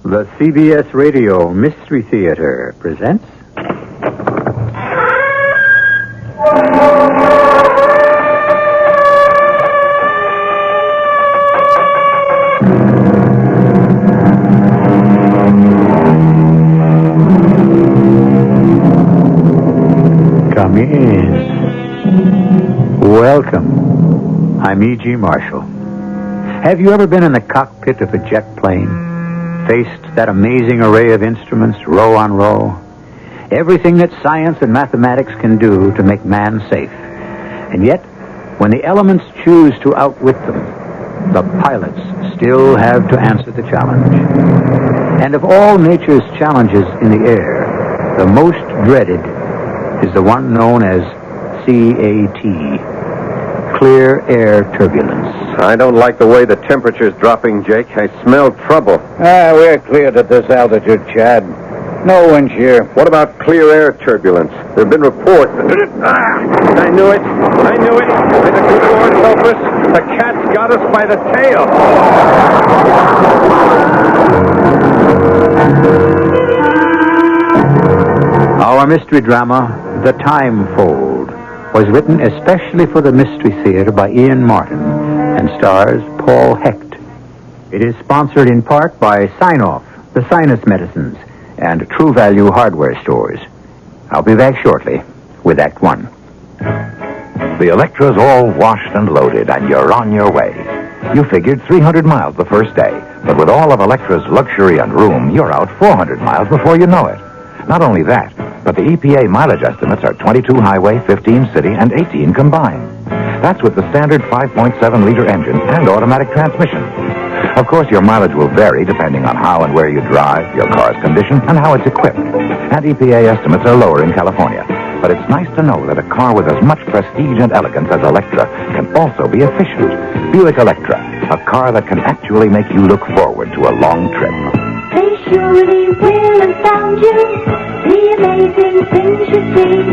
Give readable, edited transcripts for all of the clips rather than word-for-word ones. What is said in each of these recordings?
The CBS Radio Mystery Theater presents... Come in. Welcome. I'm E.G. Marshall. Have you ever been in the cockpit of a jet plane? Faced that amazing array of instruments, row on row? Everything that science and mathematics can do to make man safe. And yet, when the elements choose to outwit them, the pilots still have to answer the challenge. And of all nature's challenges in the air, the most dreaded is the one known as CAT, clear air turbulence. I don't like the way the temperature's dropping, Jake. I smell trouble. We're cleared at this altitude, Chad. No wind shear. What about clear air turbulence? There have been reports. I knew it. May the good Lord help us. The cat's got us by the tail. Our mystery drama, The Time Fold, was written especially for the Mystery Theater by Ian Martin and stars Paul Hecht. It is sponsored in part by Sign-Off, the sinus medicines, and True Value hardware stores. I'll be back shortly with Act One. The Electra's all washed and loaded, and you're on your way. You figured 300 miles the first day, but with all of Electra's luxury and room, you're out 400 miles before you know it. Not only that, but the EPA mileage estimates are 22 highway, 15 city, and 18 combined. That's with the standard 5.7-liter engine and automatic transmission. Of course, your mileage will vary depending on how and where you drive, your car's condition, and how it's equipped. And EPA estimates are lower in California. But it's nice to know that a car with as much prestige and elegance as Electra can also be efficient. Buick Electra, a car that can actually make you look forward to a long trip. They surely will astound you, the amazing things you see.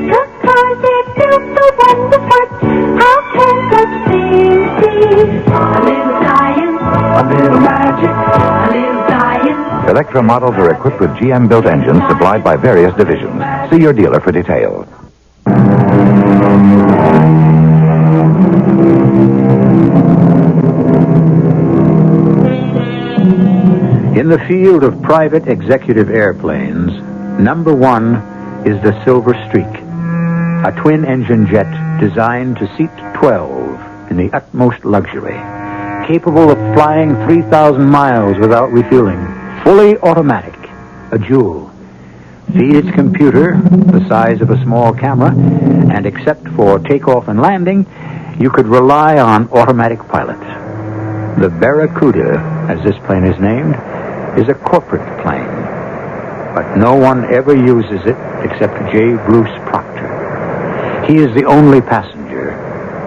The cars they're built so wonderful, how can such things be? A little science, a little magic, a little science. Electra models are equipped with GM-built engines supplied by various divisions. See your dealer for details. In the field of private executive airplanes, number one is the Silver Streak, a twin-engine jet designed to seat 12 in the utmost luxury, capable of flying 3,000 miles without refueling, fully automatic, a jewel. Feed its computer, the size of a small camera, and except for takeoff and landing, you could rely on automatic pilot. The Barracuda, as this plane is named, is a corporate plane, but no one ever uses it except J. Bruce Proctor. He is the only passenger,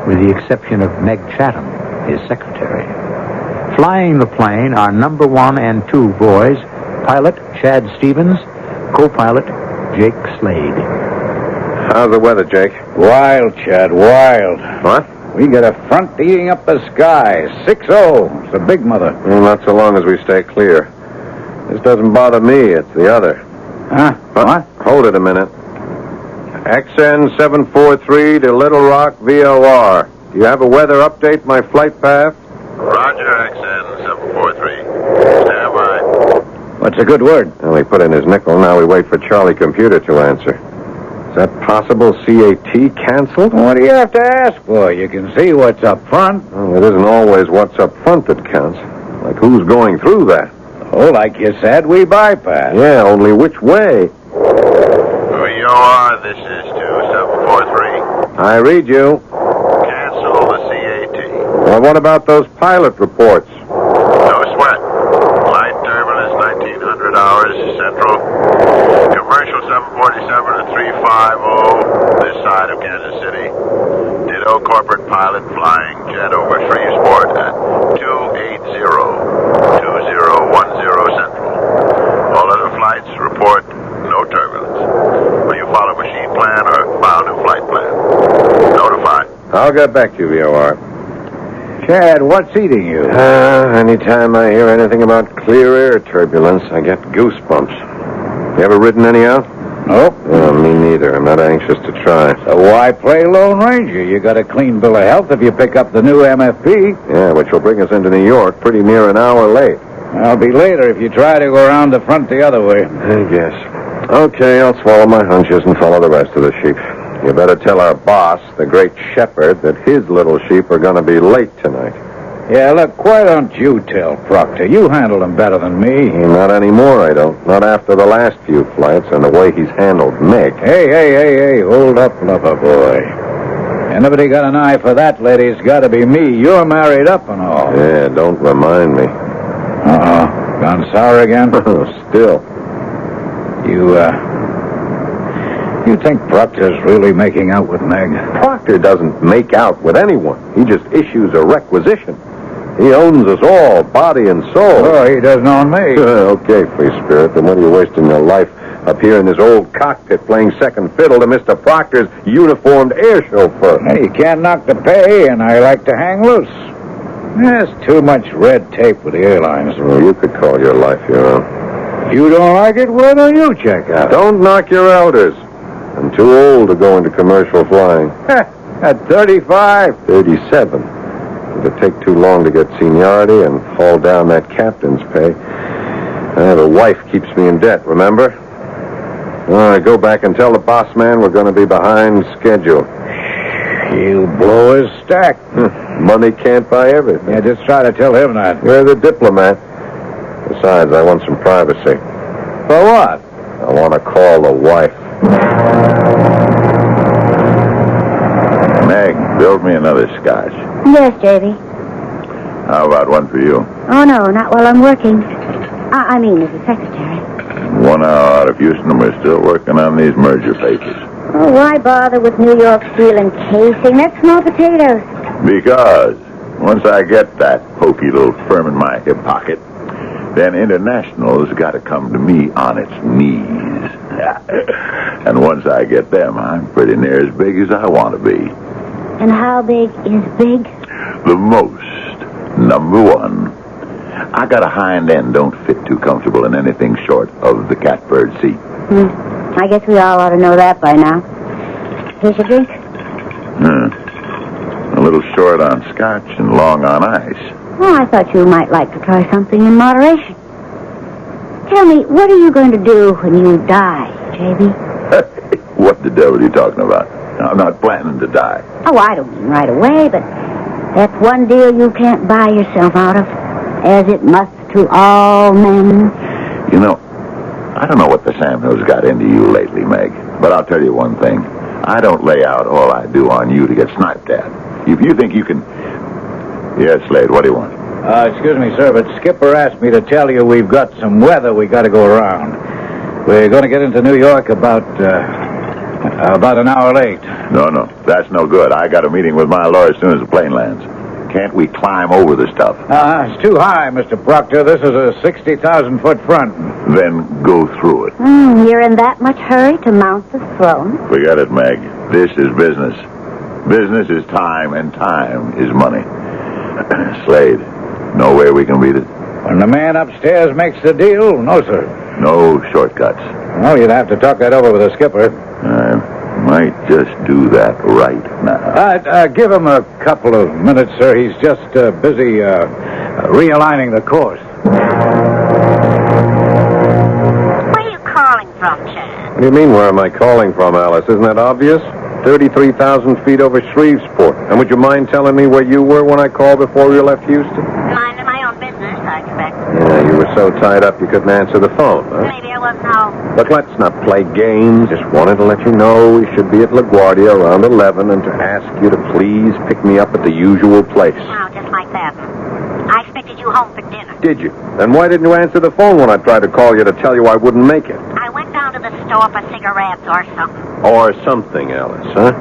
with the exception of Meg Chatham, his secretary. Flying the plane are number one and two boys, pilot Chad Stevens, co-pilot Jake Slade. How's the weather, Jake? Wild, Chad, wild. What? We got a front eating up the sky. 6-0. It's a big mother. Well, not so long as we stay clear. This doesn't bother me, it's the other. Huh? What? Hold it a minute. XN 743 to Little Rock, VOR. Do you have a weather update, my flight path? Roger, XN 743. Stand by. What's a good word? Well, he put in his nickel. Now we wait for Charlie Computer to answer. Is that possible CAT canceled? What do you have to ask for? You can see what's up front. Well, it isn't always what's up front that counts. Like who's going through that? Oh, like you said, we bypass. Yeah, only which way? VOR, this is 2743. I read you. Cancel the CAT. Well, what about those pilot reports? No sweat. Light turbulence, 1900 hours, central. Commercial 747 to 350, this side of Kansas City. Ditto corporate pilot flying jet over Shreveport at 280-2010 central. All other flights report no turbulence. Will you follow machine plan or bound and flight plan? Notify. I'll get back to you, VOR. Chad, what's eating you? Anytime I hear anything about clear air turbulence, I get goosebumps. You ever ridden any out? Nope. Me neither. I'm not anxious to try. So why play Lone Ranger? You got a clean bill of health if you pick up the new MFP. Yeah, which will bring us into New York pretty near an hour late. I'll be later if you try to go around the front the other way. I guess. Okay, I'll swallow my hunches and follow the rest of the sheep. You better tell our boss, the great shepherd, that his little sheep are going to be late tonight. Yeah, look, why don't you tell Proctor? You handle him better than me. Not anymore, I don't. Not after the last few flights and the way he's handled Meg. Hey, hold up, lover boy. Anybody got an eye for that lady, it's got to be me. You're married up and all. Yeah, don't remind me. Gone sour again? Still. You think Proctor's really making out with Meg? Proctor doesn't make out with anyone. He just issues a requisition. He owns us all, body and soul. Oh, he doesn't own me. Okay, free spirit, then what are you wasting your life up here in this old cockpit playing second fiddle to Mr. Proctor's uniformed air chauffeur? Hey, you can't knock the pay, and I like to hang loose. There's too much red tape with the airlines. Well, you could call your life your own. You don't like it? Why don't you check out? Don't knock your elders. I'm too old to go into commercial flying. At 35? 37. It'll take too long to get seniority and haul down that captain's pay. The wife keeps me in debt, remember? I go back and tell the boss man we're going to be behind schedule. He'll blow his stack. Money can't buy everything. Yeah, just try to tell him that. You're the diplomat. Besides, I want some privacy. For what? I want to call the wife. Meg, build me another scotch. Yes, J.B. How about one for you? Oh, no, not while I'm working. I mean, as a secretary. 1 hour out of Houston, and we're still working on these merger papers. Oh, why bother with New York steel and casing? That's small potatoes. Because once I get that pokey little firm in my hip pocket, then International's got to come to me on its knees. And once I get them, I'm pretty near as big as I want to be. And how big is big? The most. Number one. I got a hind end don't fit too comfortable in anything short of the catbird seat. I guess we all ought to know that by now. Here's your drink. A little short on scotch and long on ice. Oh, I thought you might like to try something in moderation. Tell me, what are you going to do when you die, J.B.? What the devil are you talking about? I'm not planning to die. Oh, I don't mean right away, but that's one deal you can't buy yourself out of, as it must to all men. You know, I don't know what the Samhills got into you lately, Meg, but I'll tell you one thing. I don't lay out all I do on you to get sniped at. If you think you can... Yes, Slade, what do you want? Excuse me, sir, but Skipper asked me to tell you we've got some weather we got to go around. We're going to get into New York about an hour late. No, that's no good. I got a meeting with my lawyer as soon as the plane lands. Can't we climb over the stuff? It's too high, Mr. Proctor. This is a 60,000-foot front. Then go through it. You're in that much hurry to mount the throne? Forget it, Meg. This is business. Business is time, and time is money. Slade, know where we can beat it? When the man upstairs makes the deal, no, sir. No shortcuts. Well, you'd have to talk that over with the skipper. I might just do that right now. Give him a couple of minutes, sir. He's just busy realigning the course. Where are you calling from, Chad? What do you mean, where am I calling from, Alice? Isn't that obvious? 33,000 feet over Shreveport. And would you mind telling me where you were when I called before you left Houston? Minding my own business, I expect. Yeah, you were so tied up you couldn't answer the phone, huh? Maybe I wasn't home. Look, let's not play games. Just wanted to let you know we should be at LaGuardia around 11 and to ask you to please pick me up at the usual place. Oh, just like that. I expected you home for dinner. Did you? Then why didn't you answer the phone when I tried to call you to tell you I wouldn't make it? I went down to the store for cigarettes or something. Or something, Alice, huh?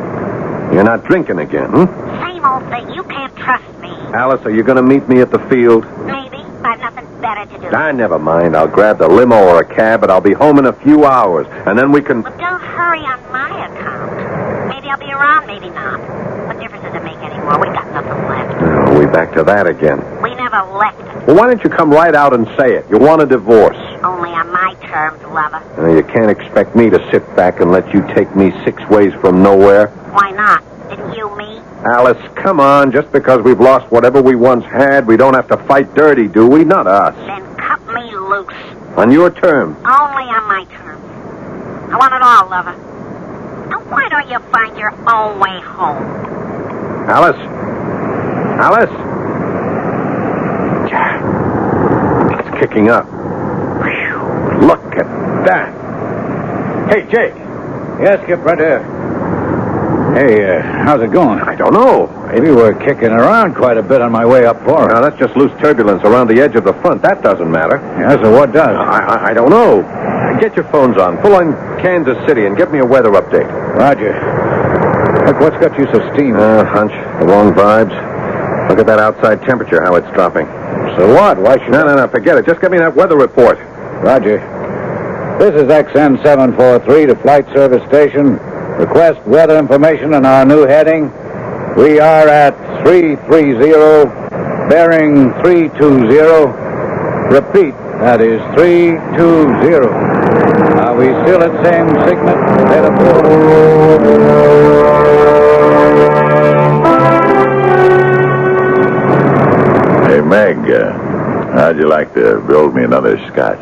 You're not drinking again, Same old thing. You can't trust me. Alice, are you going to meet me at the field? Maybe. I've nothing better to do. Never mind. I'll grab the limo or a cab, but I'll be home in a few hours. And then we can... Well, don't hurry on my account. Maybe I'll be around, maybe not. What difference does it make anymore? We got nothing left. We Back to that again. We never left it. Well, why don't you come right out and say it? You want a divorce. Only on my terms, lover. You can't expect me to sit back and let you take me 6 ways from nowhere. Why not? Didn't you me? Alice, come on. Just because we've lost whatever we once had, we don't have to fight dirty, do we? Not us. Then cut me loose. On your terms. Only on my terms. I want it all, lover. Now why don't you find your own way home? Alice? Alice? It's kicking up. Whew. Look at that. Hey, Jake. Yes, Skip, right there. Hey, how's it going? I don't know. Maybe we're kicking around quite a bit on my way up for Now, that's just loose turbulence around the edge of the front. That doesn't matter. Yeah, so what does? I don't know. Get your phones on. Pull on Kansas City and get me a weather update. Roger. Look, what's got you so steamy? Hunch. The wrong vibes. Look at that outside temperature, how it's dropping. So what? Why should No, forget it. Just get me that weather report. Roger. This is XN743 to Flight Service Station. Request weather information on our new heading. We are at 330, bearing 320. Repeat, that is 320. Are we still at same segment? Head aboard. Hey, Meg, how'd you like to build me another scotch?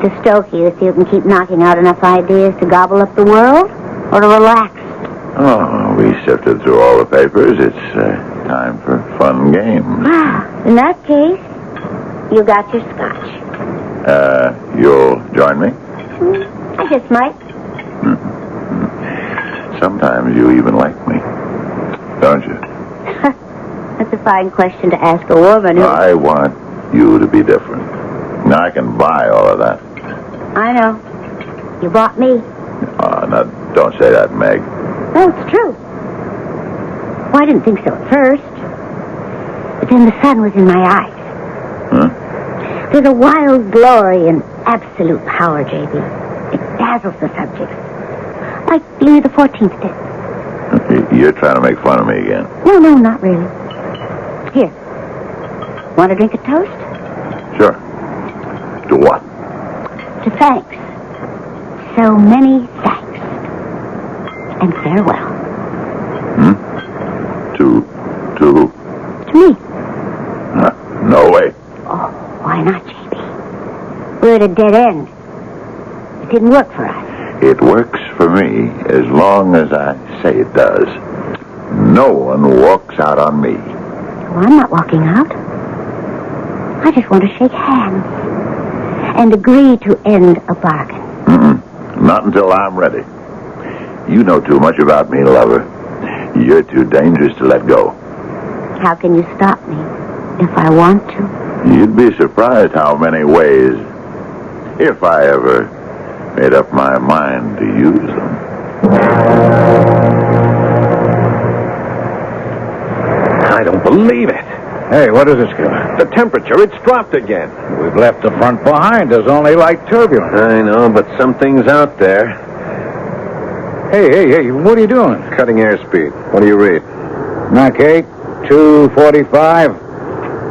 To stoke you, so you can keep knocking out enough ideas to gobble up the world, or to relax? Oh, we sifted through all the papers. It's time for fun games. In that case, you got your scotch. You'll join me? I just might. Sometimes you even like me, don't you? That's a fine question to ask a woman who... I want you to be different. Now, I can buy all of that. I know. You bought me. Now, don't say that, Meg. No, it's true. Well, I didn't think so at first. But then the sun was in my eyes. Huh? There's a wild glory in absolute power, J.B. It dazzles the subjects. Like Louis XIV did. You're trying to make fun of me again. No, not really. Here. Want to drink a toast? Sure. To what? To thanks. So many thanks. And farewell. To me. No way. Oh, why not, J.B.? We're at a dead end. It didn't work for us. It works for me as long as I say it does. No one walks out on me. Well, I'm not walking out. I just want to shake hands and agree to end a bargain. Not until I'm ready. You know too much about me, lover. You're too dangerous to let go. How can you stop me if I want to? You'd be surprised how many ways, if I ever made up my mind to use them. I don't believe it. Hey, what is this, Skip? The temperature, it's dropped again. We've left the front behind. There's only light turbulence. I know, but something's out there. Hey, what are you doing? Cutting airspeed. What do you read? Mach 8, 245.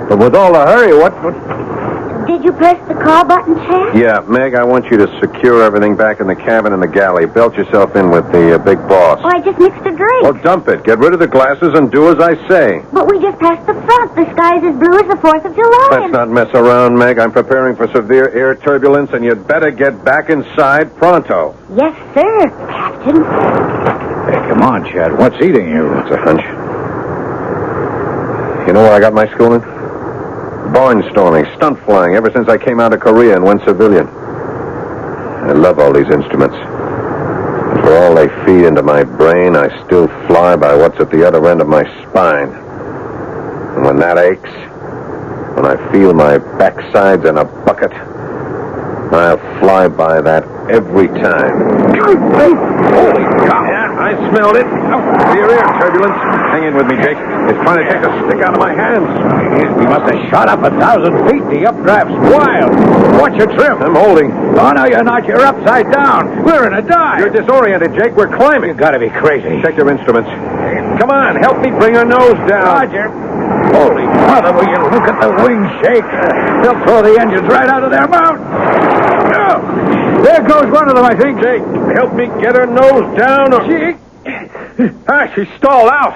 But with all the hurry, what... Did you press the call button, Chad? Yeah, Meg, I want you to secure everything back in the cabin and the galley. Belt yourself in with the big boss. Oh, I just mixed a drink. Well, dump it. Get rid of the glasses and do as I say. But we just passed the front. The sky's as blue as the 4th of July. Let's not mess around, Meg. I'm preparing for severe air turbulence, and you'd better get back inside pronto. Yes, sir, Captain. Hey, come on, Chad. What's eating you? It's a hunch. You know where I got my schooling? Barnstorming, stunt flying, ever since I came out of Korea and went civilian. I love all these instruments. And for all they feed into my brain, I still fly by what's at the other end of my spine. And when that aches, when I feel my backside's in a bucket, I'll fly by that every time. Holy cow! Yeah, I smelled it. Severe air turbulence. Hang in with me, Jake. It's trying to take the stick out of my hands. We must have shot up 1,000 feet. The updraft's wild. Watch your trim. I'm holding. Oh, no, you're not. You're upside down. We're in a dive. You're disoriented, Jake. We're climbing. You gotta be crazy. Check your instruments. Come on, help me bring her nose down. Roger. Holy mother, will you look at the wings shake? They'll throw the engines right out of their mount. Oh, there goes one of them, I think. Jake, help me get her nose down. She stalled out.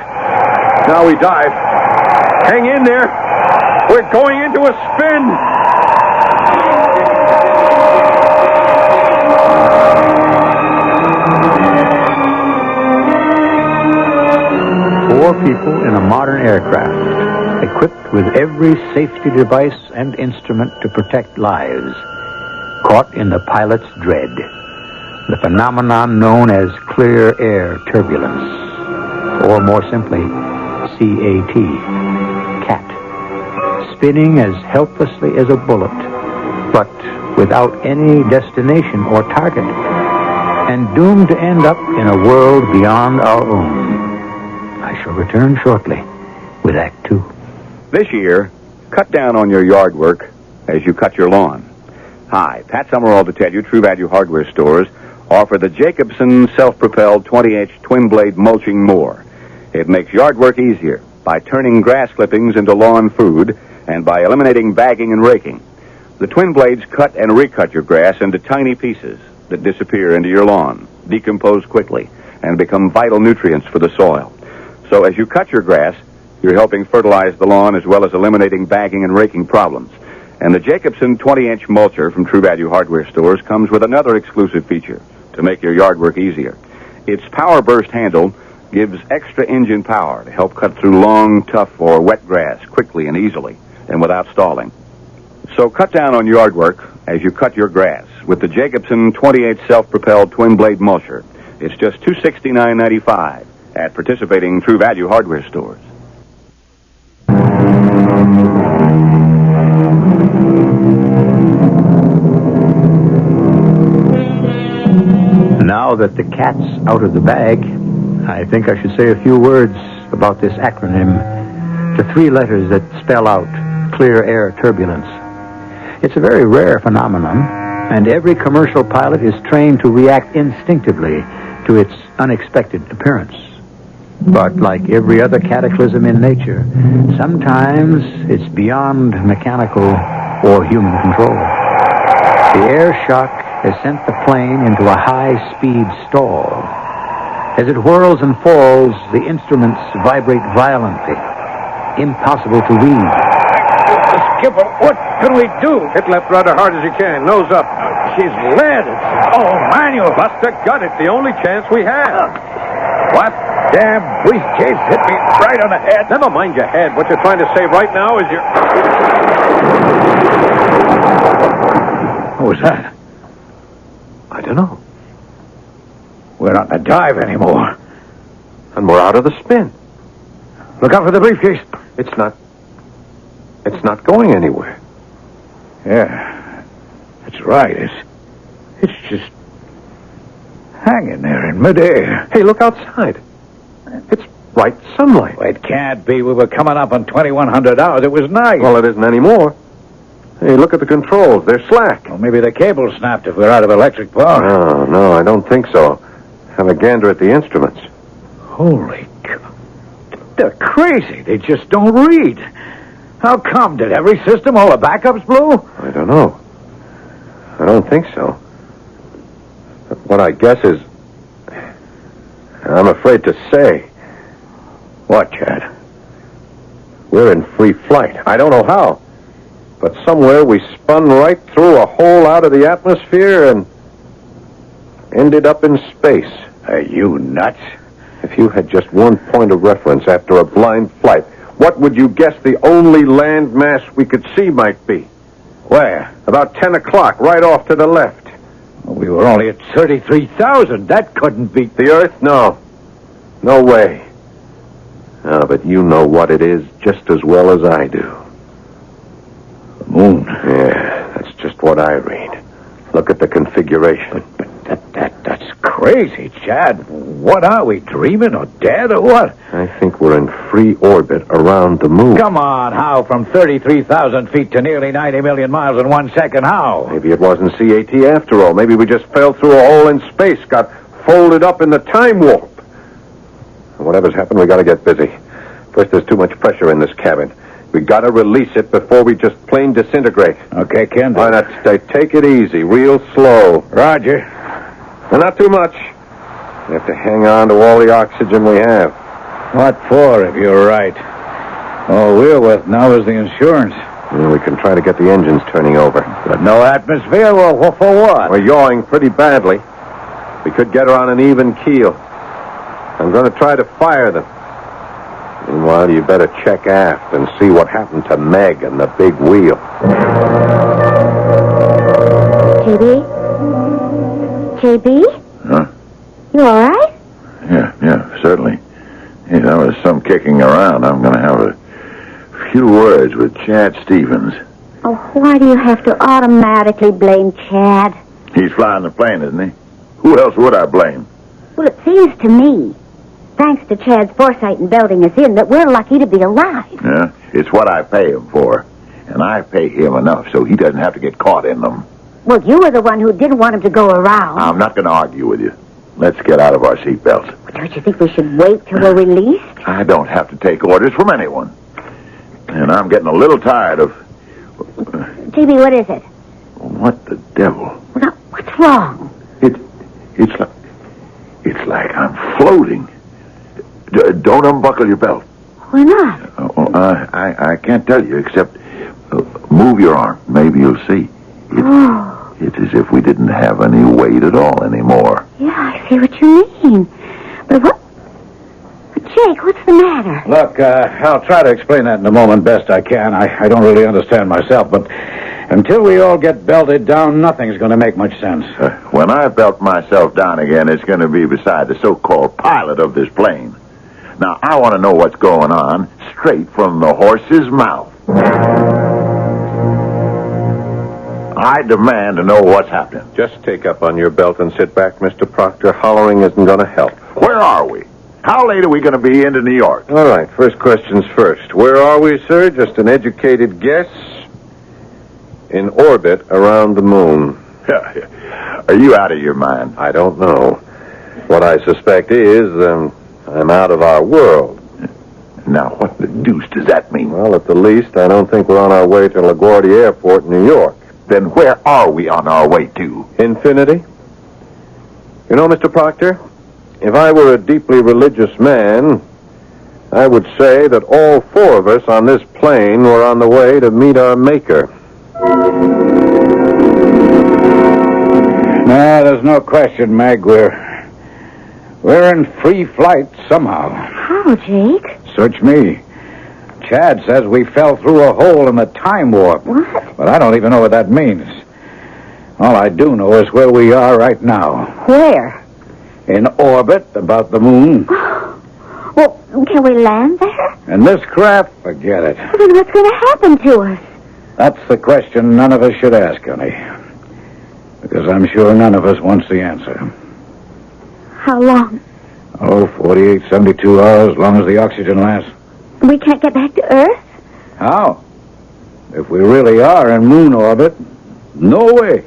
Now we dive. Hang in there. We're going into a spin. Four people in a modern aircraft, equipped with every safety device and instrument to protect lives, caught in the pilot's dread, the phenomenon known as clear air turbulence, or more simply, CAT, spinning as helplessly as a bullet, but without any destination or target, and doomed to end up in a world beyond our own. I shall return shortly with Act Two. This year, cut down on your yard work as you cut your lawn. Hi, Pat Summerall to tell you True Value Hardware stores offer the Jacobson self-propelled 20-inch twin-blade mulching mower. It makes yard work easier by turning grass clippings into lawn food and by eliminating bagging and raking. The twin blades cut and recut your grass into tiny pieces that disappear into your lawn, decompose quickly, and become vital nutrients for the soil. So as you cut your grass, you're helping fertilize the lawn as well as eliminating bagging and raking problems. And the Jacobson 20-inch mulcher from True Value Hardware stores comes with another exclusive feature to make your yard work easier. Its power burst handle gives extra engine power to help cut through long, tough, or wet grass quickly and easily and without stalling. So cut down on yard work as you cut your grass with the Jacobson 28 self-propelled twin-blade mulcher. It's just $269.95 at participating True Value Hardware stores. Now that the cat's out of the bag, I think I should say a few words about this acronym, the three letters that spell out clear air turbulence. It's a very rare phenomenon, and every commercial pilot is trained to react instinctively to its unexpected appearance. But like every other cataclysm in nature, sometimes it's beyond mechanical or human control. The air shock has sent the plane into a high-speed stall. As it whirls and falls, the instruments vibrate violently, impossible to read. Skipper, what can we do? Hit left rather hard as you can. Nose up. She's lead. Oh, manual. Bust a gut. It's the only chance we have. What damn briefcase hit me right on the head? Never mind your head. What you're trying to say right now is your... What was that? I don't know. We're not in a dive anymore. And we're out of the spin. Look out for the briefcase. It's not going anywhere. Yeah, that's right. It's just hanging there in midair. Hey, look outside. It's bright sunlight. Well, it can't be. We were coming up on 2100 hours. It was night. Well, it isn't anymore. Hey, look at the controls. They're slack. Well, maybe the cable snapped if we're out of electric power. No, I don't think so. Have a gander at the instruments. Holy cow. They're crazy. They just don't read. How come? Did every system, all the backups blew? I don't know. I don't think so. What I guess is... I'm afraid to say. What, Chad? We're in free flight. I don't know how. But somewhere we spun right through a hole out of the atmosphere and ended up in space. Are you nuts? If you had just one point of reference after a blind flight, what would you guess the only land mass we could see might be? Where? About 10 o'clock, right off to the left. We were only at 33,000. That couldn't be... The Earth? No. No way. But you know what it is just as well as I do. The moon. Yeah, that's just what I read. Look at the configuration. But that's crazy, Chad. What are we, dreaming or dead or what? I think we're in free orbit around the moon. Come on, how? From 33,000 feet to nearly 90 million miles in 1 second, how? Maybe it wasn't CAT after all. Maybe we just fell through a hole in space, got folded up in the time warp. Whatever's happened, we got to get busy. First, there's too much pressure in this cabin. We gotta release it before we just plain disintegrate. Okay, Ken. Why not take it easy, real slow. Roger. And not too much. We have to hang on to all the oxygen we have. What for, if you're right? All we're with now is the insurance. Well, we can try to get the engines turning over. But no atmosphere? Well, for what? We're yawing pretty badly. We could get her on an even keel. I'm going to try to fire them. Meanwhile, you better check aft and see what happened to Meg and the big wheel. JB? Huh? You all right? Yeah, certainly. Yeah, there was some kicking around. I'm going to have a few words with Chad Stevens. Oh, why do you have to automatically blame Chad? He's flying the plane, isn't he? Who else would I blame? Well, it seems to me, thanks to Chad's foresight in belting us in, that we're lucky to be alive. Yeah, it's what I pay him for. And I pay him enough so he doesn't have to get caught in them. Well, you were the one who didn't want him to go around. I'm not going to argue with you. Let's get out of our seatbelts. Don't you think we should wait till we're released? I don't have to take orders from anyone. And I'm getting a little tired of... JB, what is it? What the devil? Well, now, what's wrong? It's like I'm floating. Don't unbuckle your belt. Why not? I can't tell you, except move your arm. Maybe you'll see. It's as if we didn't have any weight at all anymore. Yeah, I see what you mean. But what... Jake, what's the matter? Look, I'll try to explain that in a moment best I can. I don't really understand myself, but until we all get belted down, nothing's going to make much sense. When I belt myself down again, it's going to be beside the so-called pilot of this plane. Now, I want to know what's going on straight from the horse's mouth. I demand to know what's happening. Just take up on your belt and sit back, Mr. Proctor. Hollering isn't going to help. Where are we? How late are we going to be into New York? All right, first questions first. Where are we, sir? Just an educated guess? In orbit around the moon. Are you out of your mind? I don't know. What I suspect is, I'm out of our world. Now, what the deuce does that mean? Well, at the least, I don't think we're on our way to LaGuardia Airport, New York. Then where are we on our way to? Infinity? You know, Mr. Proctor, if I were a deeply religious man, I would say that all four of us on this plane were on the way to meet our Maker. No, there's no question, Meg. We're in free flight somehow. How, Jake? Search me. Chad says we fell through a hole in the time warp. What? But I don't even know what that means. All I do know is where we are right now. Where? In orbit about the moon. Well, can we land there? And this craft, forget it. Well, then what's going to happen to us? That's the question none of us should ask, honey. Because I'm sure none of us wants the answer. How long? 48, 72 hours, as long as the oxygen lasts. We can't get back to Earth? How? If we really are in moon orbit, no way.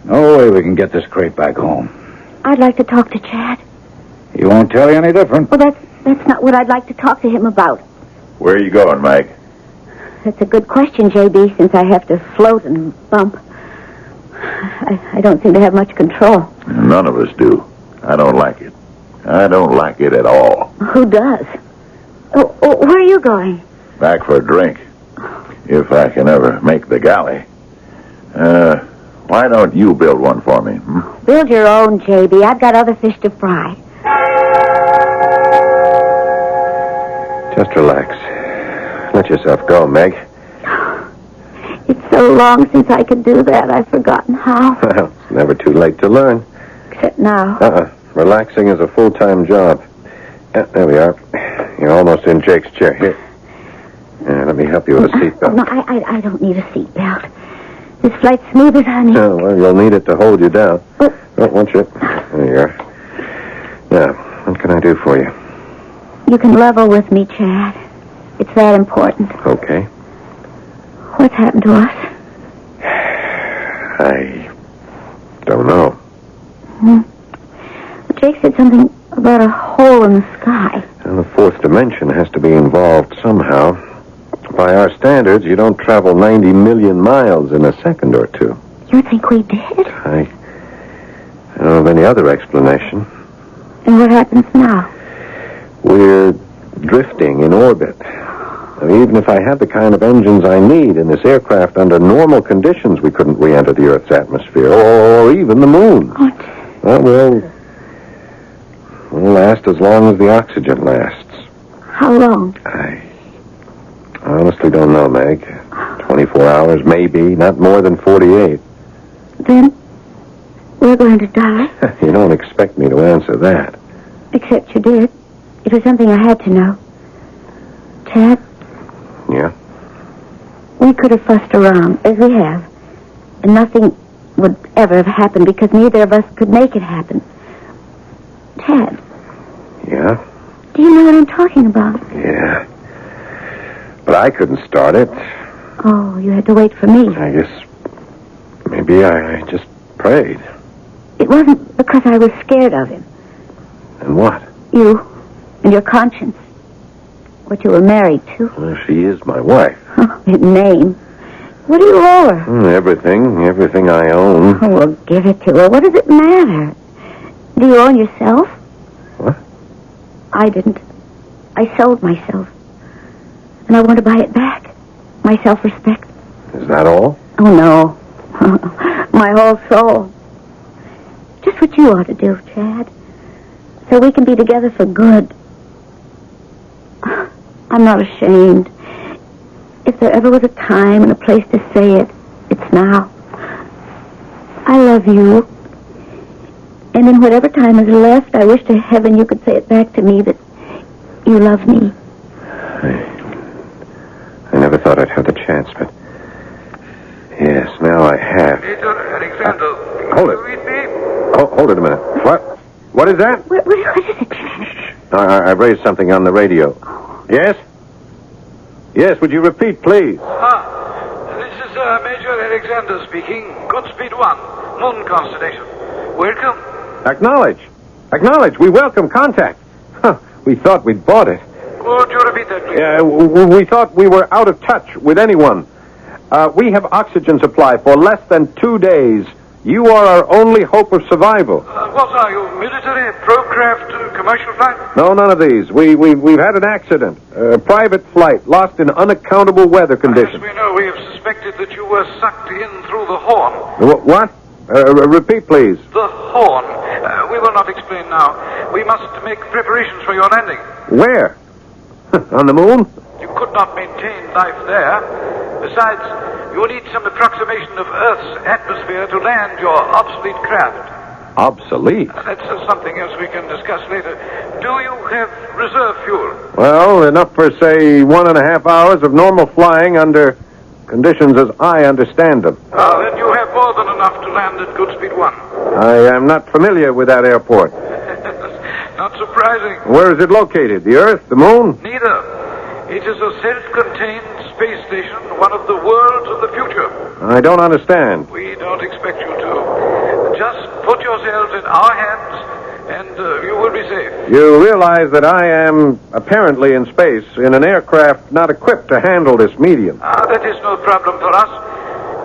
No way we can get this crate back home. I'd like to talk to Chad. He won't tell you any different. Well, that's not what I'd like to talk to him about. Where are you going, Mike? That's a good question, JB, since I have to float and bump. I don't seem to have much control. None of us do. I don't like it. I don't like it at all. Who does? Oh, where are you going? Back for a drink. If I can ever make the galley. Why don't you build one for me? Build your own, JB. I've got other fish to fry. Just relax. Let yourself go, Meg. It's so long since I could do that, I've forgotten how. Well, it's never too late to learn. Except now. Relaxing is a full-time job. There we are. You're almost in Jake's chair. Here. Let me help you with a seatbelt. No, I don't need a seatbelt. This flight's smooth as honey. Oh, well, you'll need it to hold you down. Oh. Won't you? There you are. Now, what can I do for you? You can level with me, Chad. It's that important. Okay. What's happened to us? I don't know. Jake said something about a hole in the sky. And the fourth dimension has to be involved somehow. By our standards, you don't travel 90 million miles in a second or two. You think we did? I don't have any other explanation. And what happens now? We're drifting in orbit. I mean, even if I had the kind of engines I need in this aircraft under normal conditions, we couldn't re-enter the Earth's atmosphere, or even the moon. What? Well, we'll last as long as the oxygen lasts. How long? I honestly don't know, Meg. 24 hours, maybe. Not more than 48. Then we're going to die? You don't expect me to answer that. Except you did. It was something I had to know. Chad? Yeah? We could have fussed around, as we have. And nothing would ever have happened because neither of us could make it happen. Chad? Yeah? Do you know what I'm talking about? Yeah. But I couldn't start it. Oh, you had to wait for me. I guess maybe I just prayed. It wasn't because I was scared of him. And what? You and your conscience. What you were married to. Well, she is my wife. Oh, his name. What do you owe her? Everything I own. Oh, well, give it to her. What does it matter? Do you own yourself? What? I didn't. I sold myself. And I want to buy it back. My self-respect. Is that all? Oh, no. My whole soul. Just what you ought to do, Chad. So we can be together for good. I'm not ashamed. If there ever was a time and a place to say it, it's now. I love you. And in whatever time is left, I wish to heaven you could say it back to me that you love me. I never thought I'd have the chance, but... Yes, now I have. Major Alexander. Hold it. Can you read me? Oh, hold it a minute. What? What is that? What is it, Chad? I've raised something on the radio. Yes? Yes, would you repeat, please? This is Major Alexander speaking. Goodspeed 1, Moon Constellation. Welcome. Acknowledge. We welcome contact. Huh, we thought we'd bought it. Would you repeat that, please? Yeah, we thought we were out of touch with anyone. We have oxygen supply for less than 2 days. You are our only hope of survival. What are you, military, pro-craft, commercial flight? No, none of these. We've had an accident. A private flight, lost in unaccountable weather conditions. As we know, we have suspected that you were sucked in through the horn. What? Repeat, please. The horn. We will not explain now. We must make preparations for your landing. Where? On the moon? You could not maintain life there. Besides, you need some approximation of Earth's atmosphere to land your obsolete craft. Obsolete? That's something else we can discuss later. Do you have reserve fuel? Well, enough for, say, 1.5 hours of normal flying under conditions as I understand them. Then you have more than enough to land at Goodspeed 1. I am not familiar with that airport. Not surprising. Where is it located? The Earth? The Moon? Neither. It is a self-contained space station, one of the worlds of the future. I don't understand. We don't expect you to. Just put yourselves in our hands, and you will be safe. You realize that I am apparently in space in an aircraft not equipped to handle this medium. That is no problem for us.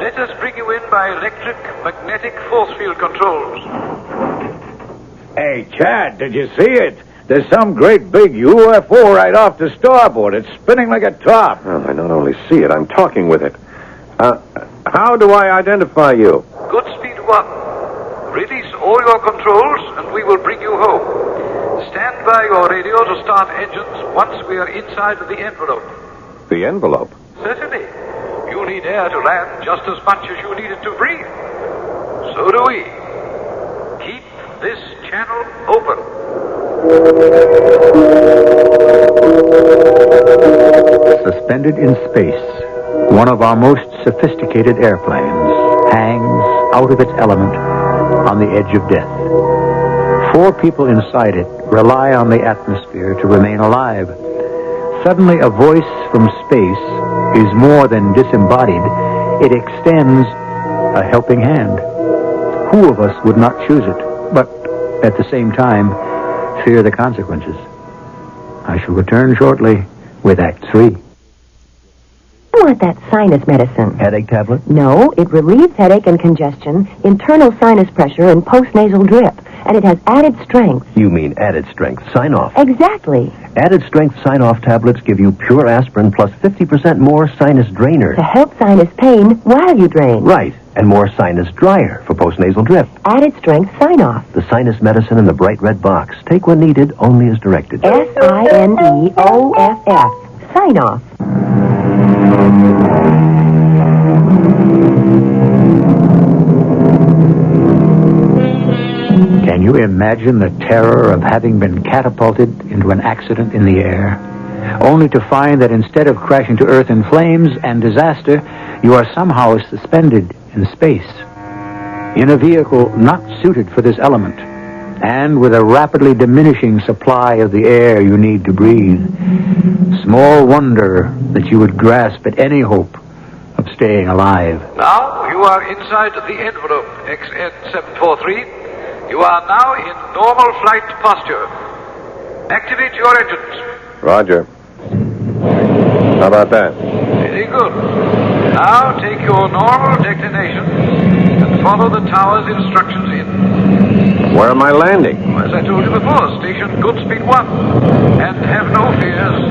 Let us bring you in by electric magnetic force field controls. Hey, Chad, did you see it? There's some great big UFO right off the starboard. It's spinning like a top. Well, I not only see it, I'm talking with it. How do I identify you? Goodspeed 1. Release all your controls, and we will bring you home. Stand by your radio to start engines once we are inside the envelope. The envelope? Certainly. You need air to land just as much as you need it to breathe. So do we. Keep this channel open. Suspended in space, one of our most sophisticated airplanes hangs out of its element on the edge of death. 4 people inside it rely on the atmosphere to remain alive. Suddenly, a voice from space is more than disembodied. It extends a helping hand. Who of us would not choose it, but at the same time fear the consequences? I shall return shortly with Act 3. I want that sinus medicine. Headache tablet? No, it relieves headache and congestion, internal sinus pressure, and postnasal drip. And it has added strength. You mean added strength sign-off? Exactly. Added strength sign-off tablets give you pure aspirin plus 50% more sinus drainer. To help sinus pain while you drain. Right, and more sinus dryer for postnasal drip. Added strength sign-off. The sinus medicine in the bright red box. Take when needed, only as directed. SINEOFF. Sign-off. Can you imagine the terror of having been catapulted into an accident in the air, only to find that instead of crashing to Earth in flames and disaster, you are somehow suspended in space, in a vehicle not suited for this element, and with a rapidly diminishing supply of the air you need to breathe? Small wonder that you would grasp at any hope of staying alive. Now you are inside the envelope, XN743. You are now in normal flight posture. Activate your engines. Roger. How about that? Very good. Now take your normal declination and follow the tower's instructions in. Where am I landing? As I told you before, station Goodspeed 1. And have no fears.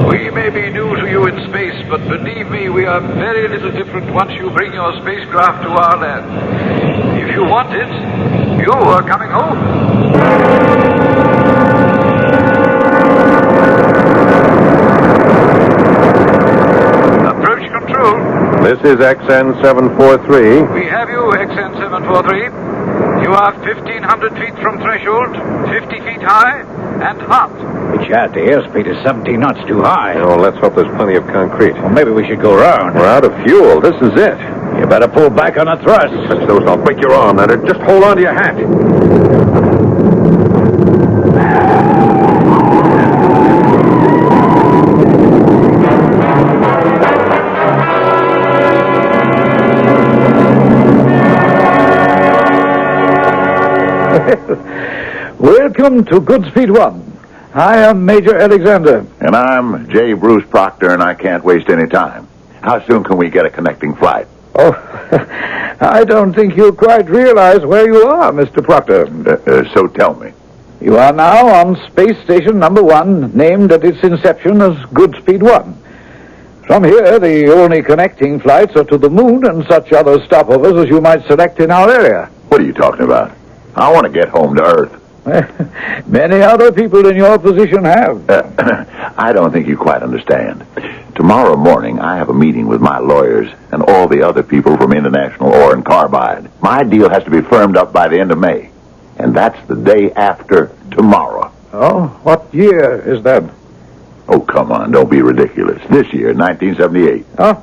We may be new to you in space, but believe me, we are very little different once you bring your spacecraft to our land. If you want it, you are coming home. Approach control. This is XN743. We have you, XN743. You are 1,500 feet from threshold, 50 feet high, and hot. Chad, the airspeed is 17 knots too high. Oh, let's hope there's plenty of concrete. Well, maybe we should go around. We're out of fuel. This is it. You better pull back on the thrust. Touch those, I'll break your arm, Leonard. Just hold on to your hat. Welcome to Goodspeed 1. I am Major Alexander. And I'm J. Bruce Proctor, and I can't waste any time. How soon can we get a connecting flight? Oh, I don't think you quite realize where you are, Mr. Proctor. So tell me. You are now on Space Station number 1, named at its inception as Goodspeed 1. From here, the only connecting flights are to the moon and such other stopovers as you might select in our area. What are you talking about? I want to get home to Earth. Many other people in your position have. I don't think you quite understand. Tomorrow morning, I have a meeting with my lawyers and all the other people from International Ore and Carbide. My deal has to be firmed up by the end of May. And that's the day after tomorrow. Oh, what year is that? Oh, come on, don't be ridiculous. This year, 1978. Oh,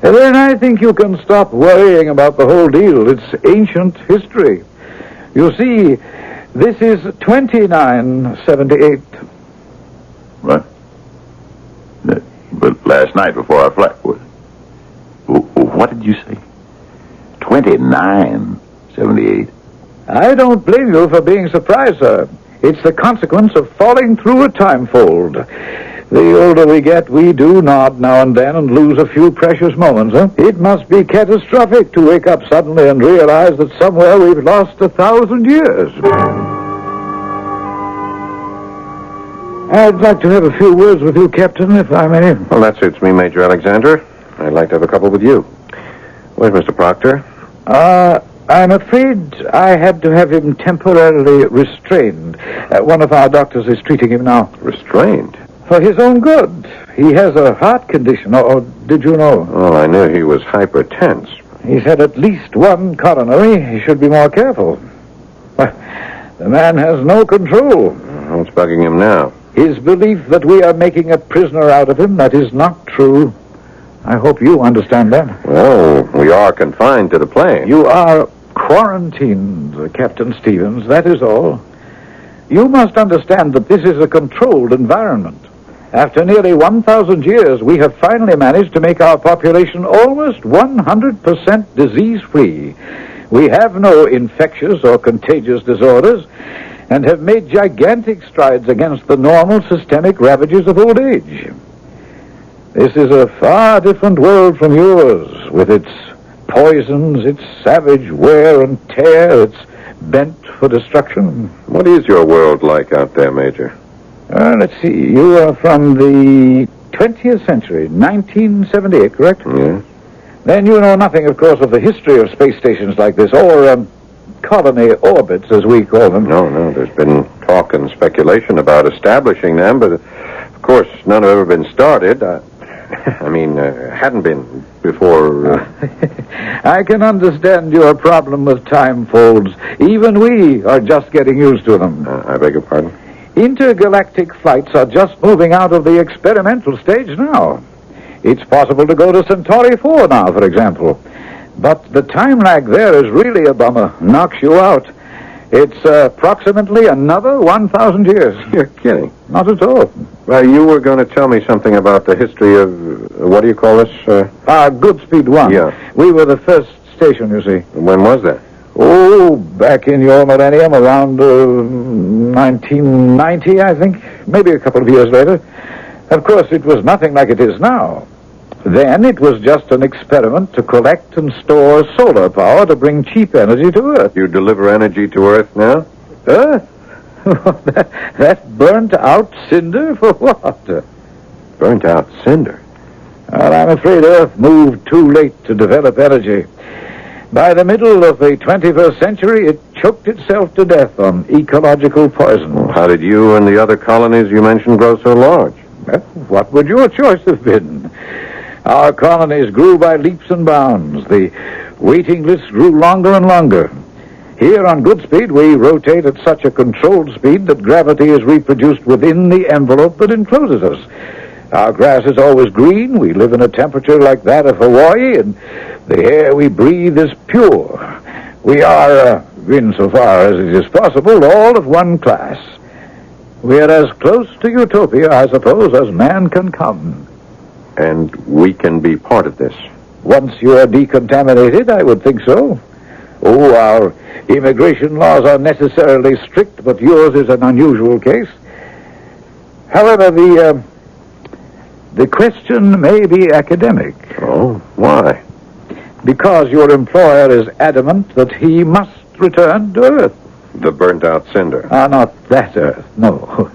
then I think you can stop worrying about the whole deal. It's ancient history. You see, this is 2978. What? But last night before our flight was... What did you say? 2978. I don't blame you for being surprised, sir. It's the consequence of falling through a time fold. The older we get, we do nod now and then and lose a few precious moments, huh? It must be catastrophic to wake up suddenly and realize that somewhere we've lost 1,000 years. I'd like to have a few words with you, Captain, if I may. Well, that suits me, Major Alexander. I'd like to have a couple with you. Where's Mr. Proctor? I'm afraid I had to have him temporarily restrained. One of our doctors is treating him now. Restrained? For his own good. He has a heart condition, or did you know? Oh, I knew he was hypertense. He's had at least one coronary. He should be more careful. The man has no control. What's bugging him now? His belief that we are making a prisoner out of him, that is not true. I hope you understand that. Well, we are confined to the plane. You are quarantined, Captain Stevens, that is all. You must understand that this is a controlled environment. After nearly 1,000 years, we have finally managed to make our population almost 100% disease-free. We have no infectious or contagious disorders, and have made gigantic strides against the normal systemic ravages of old age. This is a far different world from yours, with its poisons, its savage wear and tear, its bent for destruction. What is your world like out there, Major? Let's see. You are from the 20th century, 1978, correct? Yes. Then you know nothing, of course, of the history of space stations like this, or colony orbits, as we call them. No. There's been talk and speculation about establishing them, but, of course, none have ever been started. Hadn't been before. I can understand your problem with time folds. Even we are just getting used to them. I beg your pardon? Intergalactic flights are just moving out of the experimental stage now. It's possible to go to Centauri 4 now, for example. But the time lag there is really a bummer. Knocks you out. It's approximately another 1,000 years. You're kidding. Not at all. Well, you were going to tell me something about the history of, what do you call this? Goodspeed 1. Yeah. We were the first station, you see. When was that? Oh, back in your millennium, around 1990, I think. Maybe a couple of years later. Of course, it was nothing like it is now. Then it was just an experiment to collect and store solar power to bring cheap energy to Earth. You deliver energy to Earth now? Earth? That burnt-out cinder for what? Burnt-out cinder? Well, I'm afraid Earth moved too late to develop energy. By the middle of the 21st century, it choked itself to death on ecological poison. Well, how did you and the other colonies you mentioned grow so large? Well, what would your choice have been? Our colonies grew by leaps and bounds. The waiting list grew longer and longer. Here on Goodspeed, we rotate at such a controlled speed that gravity is reproduced within the envelope that encloses us. Our grass is always green. We live in a temperature like that of Hawaii, and the air we breathe is pure. We are, insofar as it is possible, all of one class. We are as close to utopia, I suppose, as man can come. And we can be part of this. Once you are decontaminated, I would think so. Oh, our immigration laws are necessarily strict, but yours is an unusual case. However, the question may be academic. Oh, why? Because your employer is adamant that he must return to Earth. The burnt-out cinder. Not that Earth, no.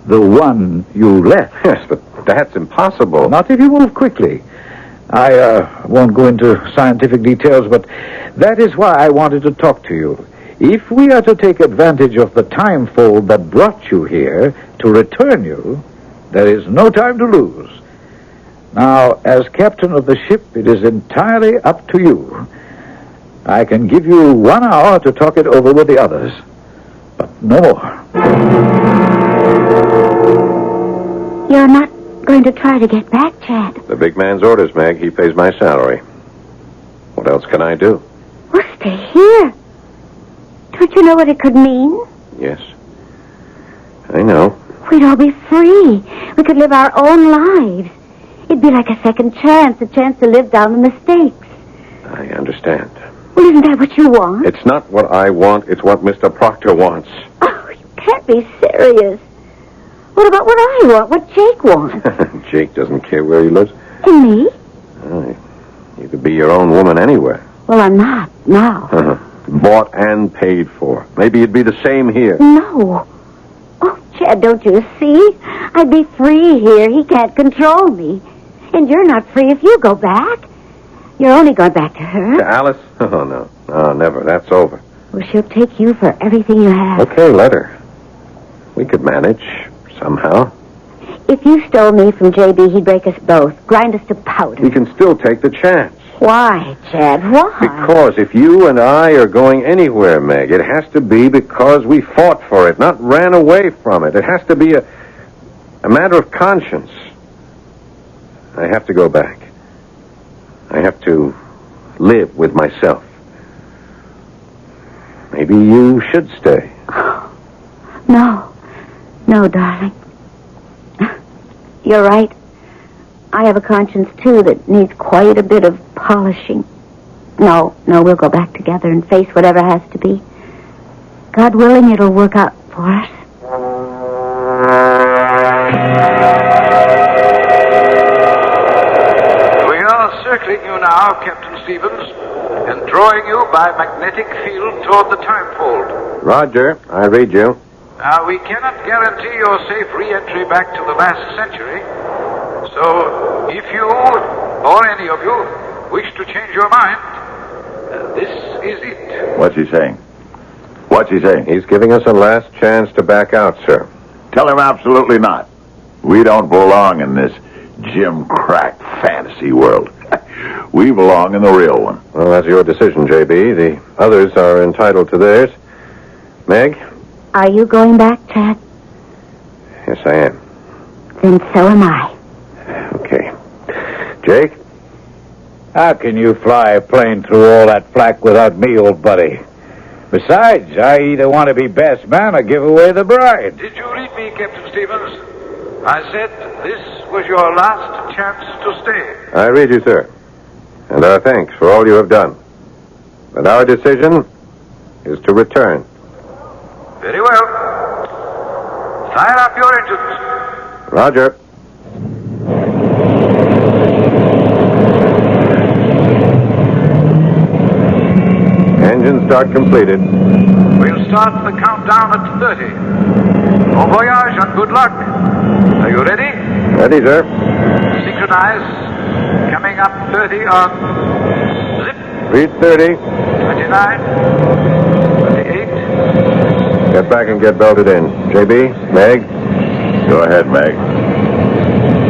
The one you left. Yes, but that's impossible. Not if you move quickly. I won't go into scientific details, but that is why I wanted to talk to you. If we are to take advantage of the time fold that brought you here to return you, there is no time to lose. Now, as captain of the ship, it is entirely up to you. I can give you 1 hour to talk it over with the others, but no more. You're not going to try to get back, Chad? The big man's orders, Meg. He pays my salary. What else can I do? Well, stay here. Don't you know what it could mean? Yes. I know. We'd all be free. We could live our own lives. It'd be like a second chance, a chance to live down the mistakes. I understand. Well, isn't that what you want? It's not what I want. It's what Mr. Proctor wants. Oh, you can't be serious. What about what I want? What Jake wants? Jake doesn't care where he lives. And me? You could be your own woman anywhere. Well, I'm not now. Bought and paid for. Maybe it'd be the same here. No. Oh, Chad, don't you see? I'd be free here. He can't control me. And you're not free if you go back. You're only going back to her. To Alice? Oh, no. No, never. That's over. Well, she'll take you for everything you have. Okay, let her. We could manage, somehow. If you stole me from J.B., he'd break us both, grind us to powder. We can still take the chance. Why, Chad? Why? Because if you and I are going anywhere, Meg, it has to be because we fought for it, not ran away from it. It has to be a matter of conscience. I have to go back. I have to live with myself. Maybe you should stay. No. No, darling. You're right. I have a conscience, too, that needs quite a bit of polishing. No, we'll go back together and face whatever has to be. God willing, it'll work out for us. We are circling you now, Captain Stevens, and drawing you by magnetic field toward the timefold. Roger, I read you. Now, we cannot guarantee your safe re-entry back to the last century. So, if you, or any of you, wish to change your mind, this is it. What's he saying? What's he saying? He's giving us a last chance to back out, sir. Tell him absolutely not. We don't belong in this Jim Crack fantasy world. We belong in the real one. Well, that's your decision, J.B. The others are entitled to theirs. Meg? Are you going back, Chad? Yes, I am. Then so am I. Okay. Jake? How can you fly a plane through all that flak without me, old buddy? Besides, I either want to be best man or give away the bride. Did you read me, Captain Stevens? I said this was your last chance to stay. I read you, sir. And our thanks for all you have done. But our decision is to return. Very well. Fire up your engines. Roger. Engine start completed. We'll start the countdown at 30. Bon voyage and good luck. Are you ready? Ready, sir. Synchronize. Coming up 30 on zip. Read 30. 29. 28. Get back and get belted in. J.B., Meg? Go ahead, Meg.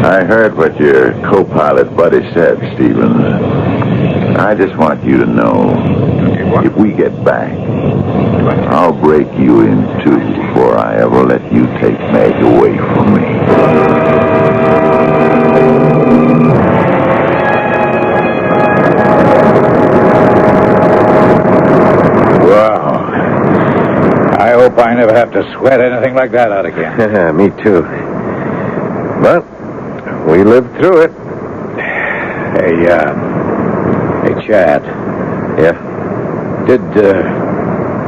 I heard what your co-pilot buddy said, Stevens. I just want you to know, if we get back, I'll break you in two before I ever let you take Meg away from me. Wow. I hope I never have to sweat anything like that out again. Me too. But we lived through it. Hey, Chad. Yeah?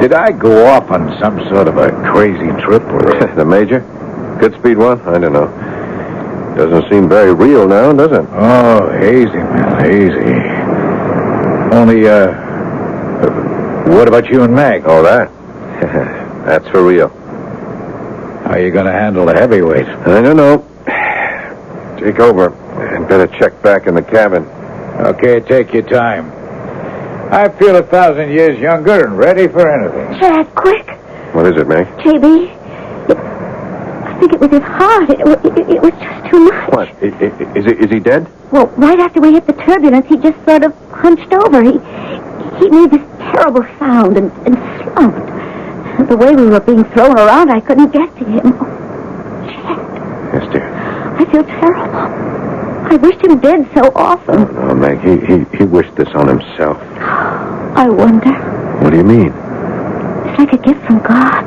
Did I go off on some sort of a crazy trip or... The Major? Good speed one? I don't know. Doesn't seem very real now, does it? Oh, hazy, man, hazy. Only, what about you and Meg? Oh, that? That's for real. How are you going to handle the heavyweight? I don't know. Take over and better check back in the cabin. Okay, take your time. I feel 1,000 years younger and ready for anything. Chad, quick. What is it, Meg? J.B., I think it was his heart. It was just too much. What? Is he dead? Well, right after we hit the turbulence, he just sort of hunched over. He made this terrible sound and slumped. The way we were being thrown around, I couldn't get to him. Oh, Chad. Yes, dear. I feel terrible. I wished him dead so often. No, Meg, he wished this on himself. I wonder. What do you mean? It's like a gift from God.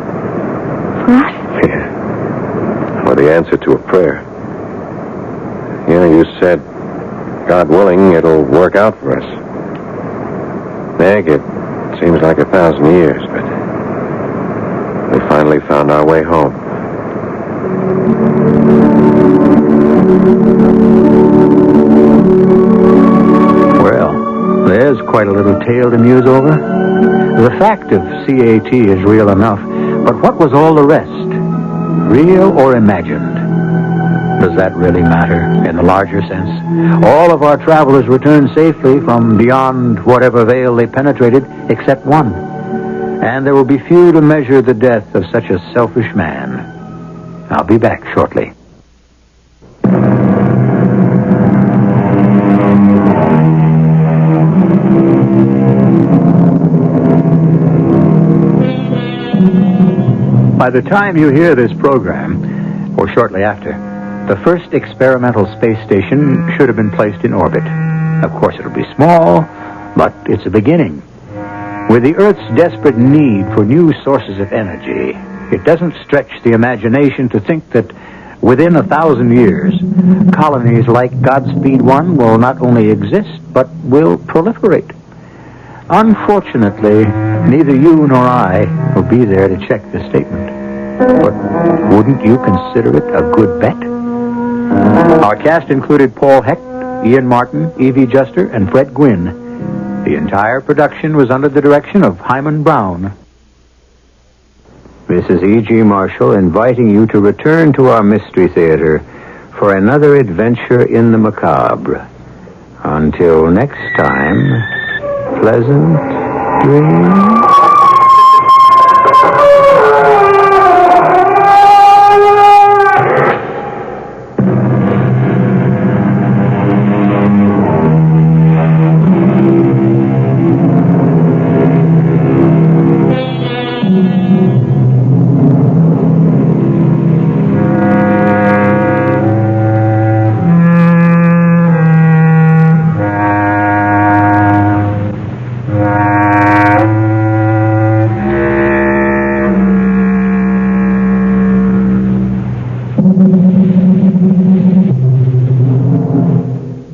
For us. Yeah. Or the answer to a prayer. Yeah, you said, God willing, it'll work out for us. Meg, it seems like 1,000 years, but we finally found our way home. Well, there's quite a little tale to muse over. The fact of CAT is real enough, but what was all the rest? Real or imagined? Does that really matter in the larger sense? All of our travelers returned safely from beyond whatever veil they penetrated, except one. And there will be few to measure the death of such a selfish man. I'll be back shortly. By the time you hear this program, or shortly after, the first experimental space station should have been placed in orbit. Of course, it'll be small, but it's a beginning. With the Earth's desperate need for new sources of energy, it doesn't stretch the imagination to think that within 1,000 years, colonies like Godspeed 1 will not only exist, but will proliferate. Unfortunately, neither you nor I will be there to check the statement. But wouldn't you consider it a good bet? Our cast included Paul Hecht, Ian Martin, Evie Juster, and Fred Gwynn. The entire production was under the direction of Hyman Brown. This is E.G. Marshall inviting you to return to our Mystery Theater for another adventure in the macabre. Until next time, pleasant dreams.